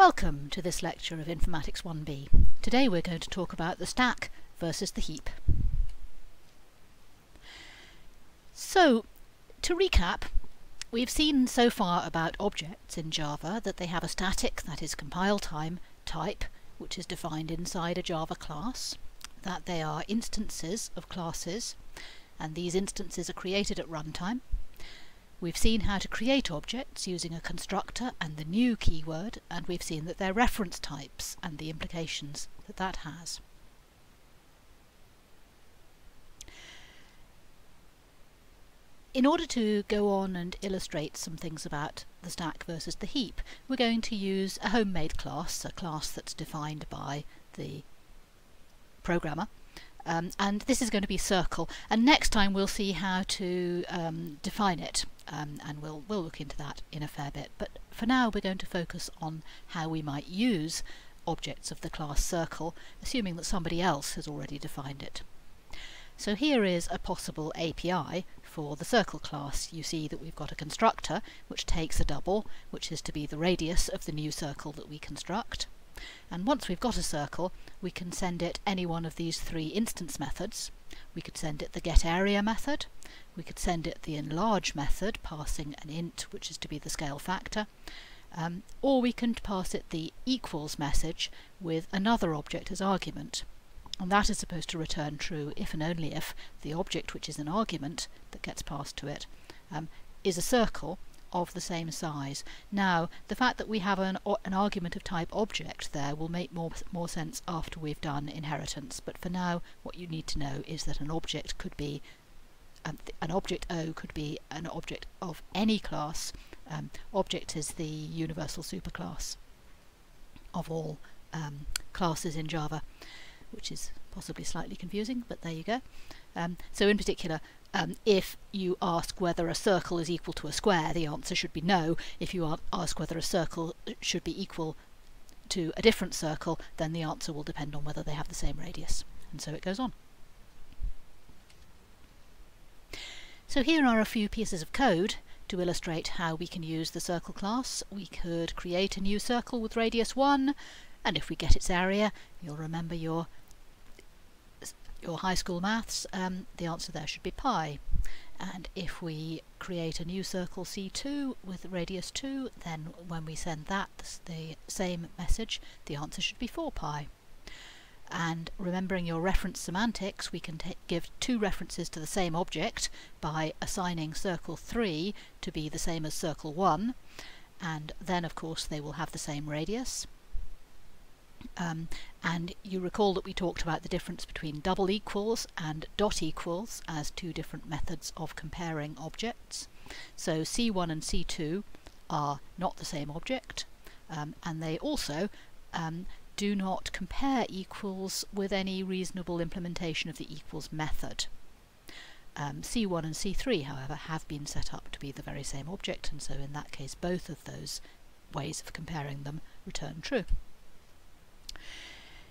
Welcome to this lecture of Informatics 1B. Today we're going to talk about the stack versus the heap. So, to recap, we've seen so far about objects in Java that they have a static, that is compile time, type, which is defined inside a Java class, that they are instances of classes, and these instances are created at runtime. We've seen how to create objects using a constructor and the new keyword, and we've seen that they're reference types and the implications that that has. In order to go on and illustrate some things about the stack versus the heap, we're going to use a homemade class, a class that's defined by the programmer. And this is going to be circle, and next time we'll see how to define it, and we'll look into that in a fair bit. But for now we're going to focus on how we might use objects of the class circle, assuming that somebody else has already defined it. So here is a possible API for the circle class. You see that we've got a constructor which takes a double, which is to be the radius of the new circle that we construct. And once we've got a circle, we can send it any one of these three instance methods. We could send it the getArea method, we could send it the enlarge method, passing an int which is to be the scale factor, or we can pass it the equals message with another object as argument. And that is supposed to return true if and only if the object which is an argument that gets passed to it is a circle of the same size. Now, the fact that we have an argument of type object there will make more sense after we've done inheritance, but for now what you need to know is that an object could be an object O could be an object of any class. Object is the universal superclass of all classes in Java, which is possibly slightly confusing, but there you go. So in particular, if you ask whether a circle is equal to a square, the answer should be no. If you ask whether a circle should be equal to a different circle, then the answer will depend on whether they have the same radius. And so it goes on. So here are a few pieces of code to illustrate how we can use the circle class. We could create a new circle with radius 1, and if we get its area, you'll remember your high school maths, the answer there should be pi. And if we create a new circle C2 with radius 2, then when we send that the same message, the answer should be 4 pi. And remembering your reference semantics, we can give two references to the same object by assigning circle 3 to be the same as circle 1, and then of course they will have the same radius. And you recall that we talked about the difference between double equals and dot equals as two different methods of comparing objects. So C1 and C2 are not the same object, and they also do not compare equals with any reasonable implementation of the equals method. C1 and C3, however, have been set up to be the very same object, and so in that case both of those ways of comparing them return true.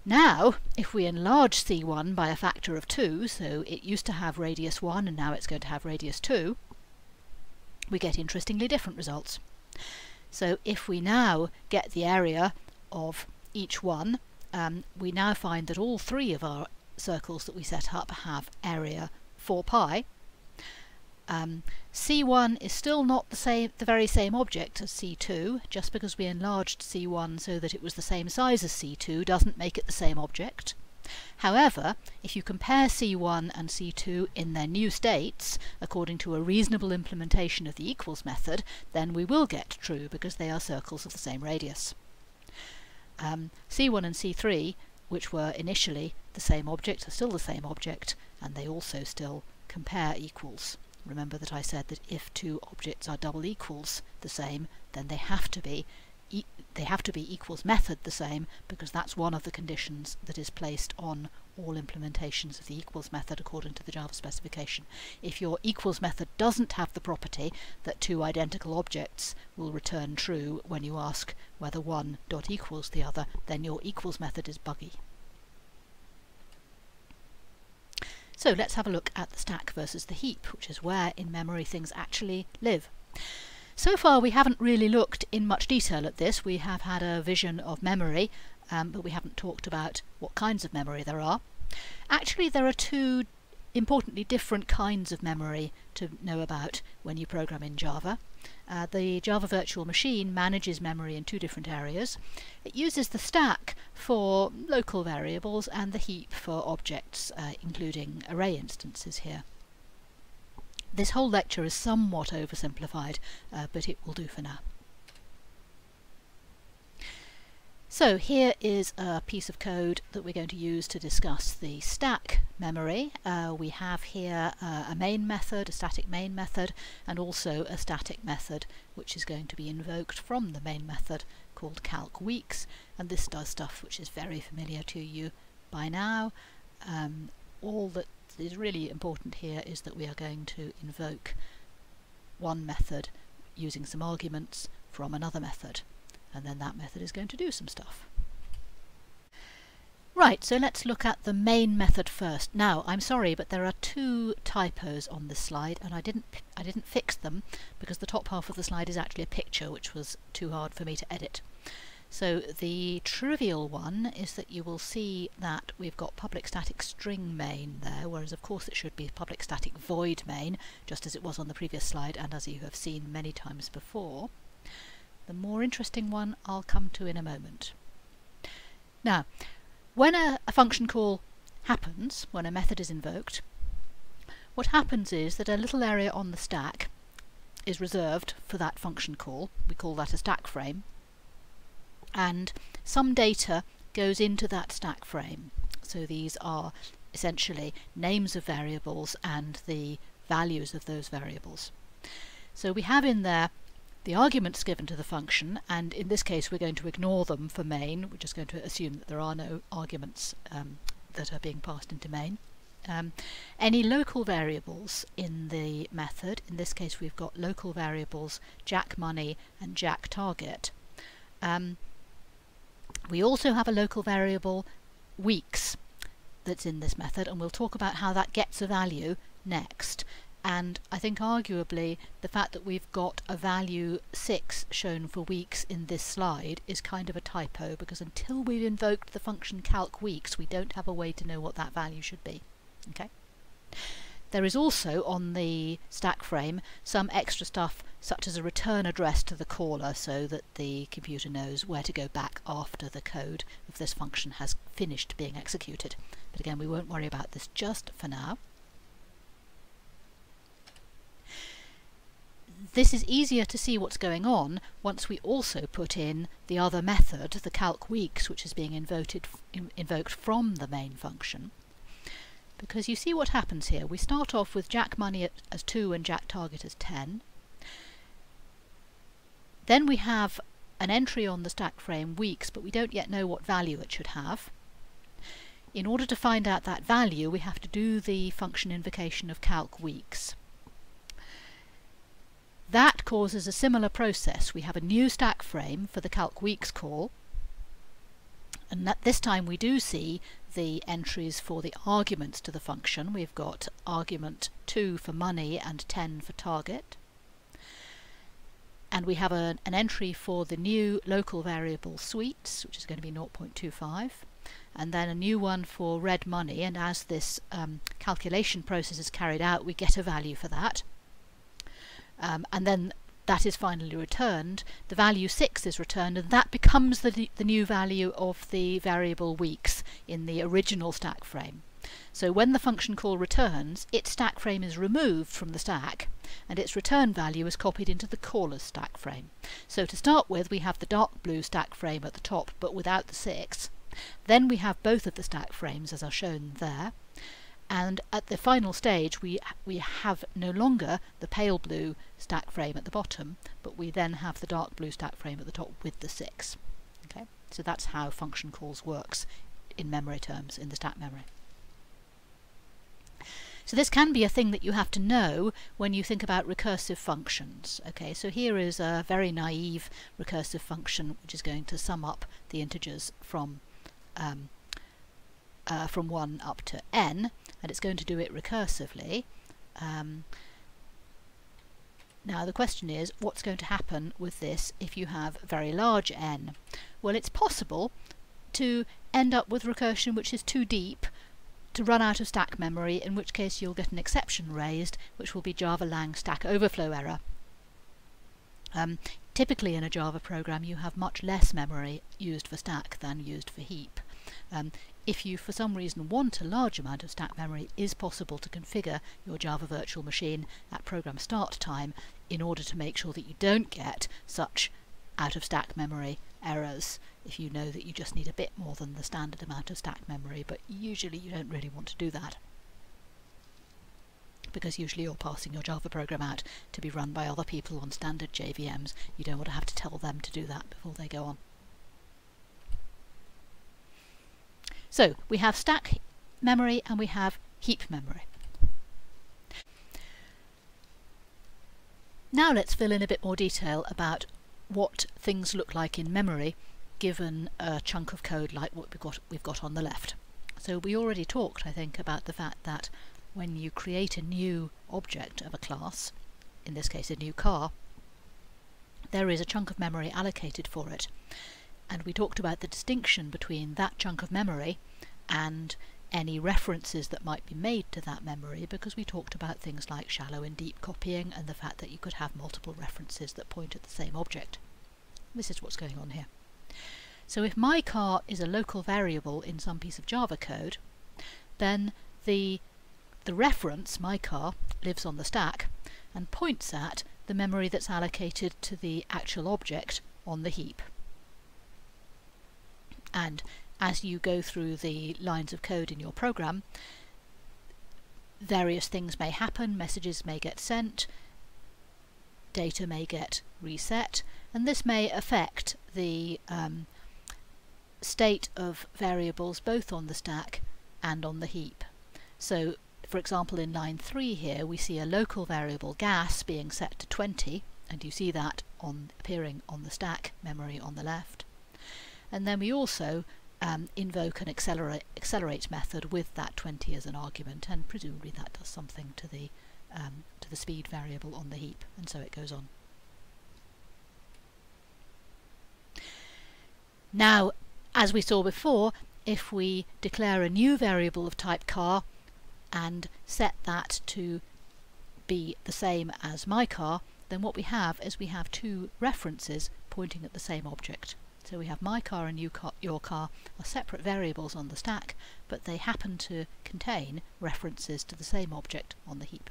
Now, if we enlarge C1 by a factor of 2, so it used to have radius 1 and now it's going to have radius 2, we get interestingly different results. So if we now get the area of each one, we now find that all three of our circles that we set up have area 4 pi. C1 is still not the very same object as C2. Just because we enlarged C1 so that it was the same size as C2 doesn't make it the same object. However, if you compare C1 and C2 in their new states according to a reasonable implementation of the equals method, then we will get true because they are circles of the same radius. C1 and C3, which were initially the same object, are still the same object, and they also still compare equals. Remember that I said that if two objects are double equals the same, then they have to be equals method the same, because that's one of the conditions that is placed on all implementations of the equals method according to the Java specification. If your equals method doesn't have the property that two identical objects will return true when you ask whether one dot equals the other, then your equals method is buggy. So let's have a look at the stack versus the heap, which is where in memory things actually live. So far we haven't really looked in much detail at this. We have had a vision of memory, but we haven't talked about what kinds of memory there are. Actually, there are two importantly different kinds of memory to know about when you program in Java. The Java virtual machine manages memory in two different areas. It uses the stack for local variables and the heap for objects, including array instances here. This whole lecture is somewhat oversimplified, but it will do for now. So here is a piece of code that we're going to use to discuss the stack memory. We have here a main method, a static main method, and also a static method which is going to be invoked from the main method called Calc Weeks, and this does stuff which is very familiar to you by now. All that is really important here is that we are going to invoke one method using some arguments from another method, and then that method is going to do some stuff. Right, so let's look at the main method first. Now, I'm sorry, but there are two typos on this slide, and I didn't fix them because the top half of the slide is actually a picture, which was too hard for me to edit. So the trivial one is that you will see that we've got public static string main there, whereas of course it should be public static void main, just as it was on the previous slide and as you have seen many times before. The more interesting one I'll come to in a moment. Now, when a function call happens, when a method is invoked, what happens is that a little area on the stack is reserved for that function call. We call that a stack frame, and some data goes into that stack frame. So these are essentially names of variables and the values of those variables. So we have in there the arguments given to the function, and in this case we're going to ignore them for main. We're just going to assume that there are no arguments that are being passed into main. Any local variables in the method, in this case we've got local variables jack money and jack target. We also have a local variable weeks that's in this method, and we'll talk about how that gets a value next. And I think arguably the fact that we've got a value 6 shown for weeks in this slide is kind of a typo, because until we've invoked the function calc weeks we don't have a way to know what that value should be. Okay. There is also on the stack frame some extra stuff such as a return address to the caller, so that the computer knows where to go back after the code of this function has finished being executed. But again, we won't worry about this just for now. This is easier to see what's going on once we also put in the other method, the calc weeks, which is being invoked from the main function. Because you see what happens here. We start off with jack money as 2 and jack target as 10. Then we have an entry on the stack frame weeks, but we don't yet know what value it should have. In order to find out that value, we have to do the function invocation of calc weeks. That causes a similar process. We have a new stack frame for the calc weeks call, and that this time we do see the entries for the arguments to the function. We've got argument 2 for money and 10 for target, and we have an entry for the new local variable sweets, which is going to be 0.25, and then a new one for red money, and as this calculation process is carried out we get a value for that. And then that is finally returned. The value 6 is returned, and that becomes the new value of the variable weeks in the original stack frame. So when the function call returns, its stack frame is removed from the stack, and its return value is copied into the caller's stack frame. So to start with, we have the dark blue stack frame at the top, but without the 6. Then we have both of the stack frames as are shown there. And at the final stage we have no longer the pale blue stack frame at the bottom, but we then have the dark blue stack frame at the top with the 6. Okay? So that's how function calls works in memory terms, in the stack memory. So this can be a thing that you have to know when you think about recursive functions. Okay, so here is a very naive recursive function which is going to sum up the integers from 1 up to n, and it's going to do it recursively. Now the question is, what's going to happen with this if you have very large n? Well, it's possible to end up with recursion which is too deep to run out of stack memory, in which case you'll get an exception raised, which will be Java lang stack overflow error. Typically in a Java program you have much less memory used for stack than used for heap. If you for some reason want a large amount of stack memory, it is possible to configure your Java virtual machine at program start time in order to make sure that you don't get such out of stack memory errors if you know that you just need a bit more than the standard amount of stack memory, but usually you don't really want to do that, because usually you're passing your Java program out to be run by other people on standard JVMs. You don't want to have to tell them to do that before they go on. So we have stack memory and we have heap memory. Now let's fill in a bit more detail about what things look like in memory given a chunk of code like what we've got on the left. So we already talked, I think, about the fact that when you create a new object of a class, in this case a new car, there is a chunk of memory allocated for it. And we talked about the distinction between that chunk of memory and any references that might be made to that memory, because we talked about things like shallow and deep copying and the fact that you could have multiple references that point at the same object. This is what's going on here. So if my car is a local variable in some piece of Java code, then the reference, my car, lives on the stack and points at the memory that's allocated to the actual object on the heap. And as you go through the lines of code in your program, various things may happen, messages may get sent, data may get reset, and this may affect the state of variables both on the stack and on the heap. So, for example, in line 3 here we see a local variable gas being set to 20, and you see that appearing on the stack memory on the left. And then we also invoke an accelerate method with that 20 as an argument, and presumably that does something to the speed variable on the heap, and so it goes on. Now, as we saw before, if we declare a new variable of type car and set that to be the same as my car, then what we have is we have two references pointing at the same object. So we have my car and your car are separate variables on the stack, but they happen to contain references to the same object on the heap.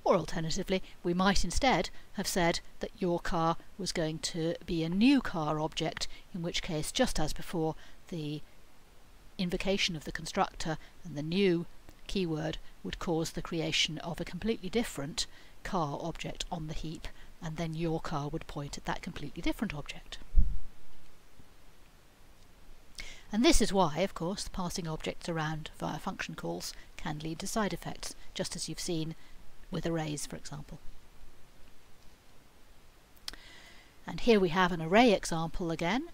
Or alternatively, we might instead have said that your car was going to be a new car object, in which case, just as before, the invocation of the constructor and the new keyword would cause the creation of a completely different car object on the heap, and then your car would point at that completely different object. And this is why, of course, passing objects around via function calls can lead to side effects, just as you've seen with arrays, for example. And here we have an array example again.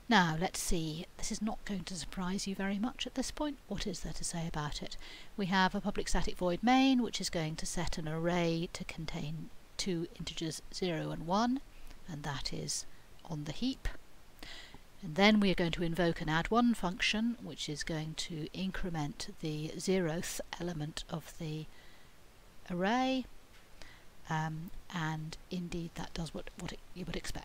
Now let's see, this is not going to surprise you very much at this point. What is there to say about it? We have a public static void main, which is going to set an array to contain two integers 0 and 1, and that is on the heap. And then we are going to invoke an add1 function, which is going to increment the 0th element of the array, and indeed that does what you would expect